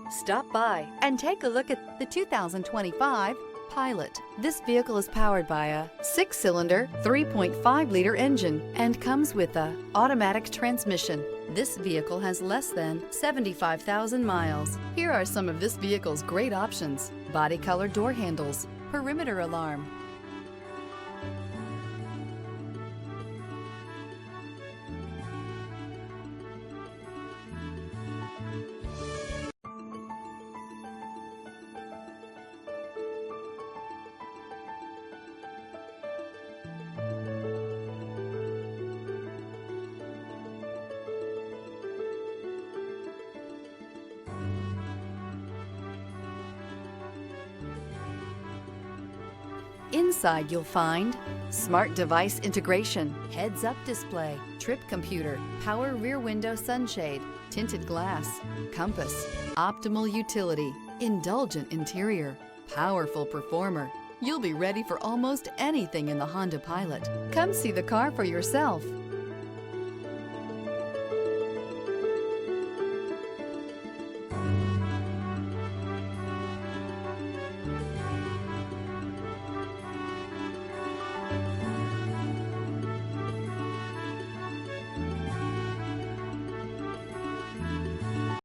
Stop by and take a look at the 2025 Pilot. This vehicle is powered by a 6-cylinder, 3.5-liter engine and comes with a automatic transmission. This vehicle has less than 75,000 miles. Here are some of this vehicle's great options: body color door handles, perimeter alarm, Inside you'll find smart device integration, heads-up display, trip computer, power rear window sunshade, tinted glass, compass, optimal utility, indulgent interior, powerful performer. You'll be ready for almost anything in the Honda Pilot. Come see the car for yourself.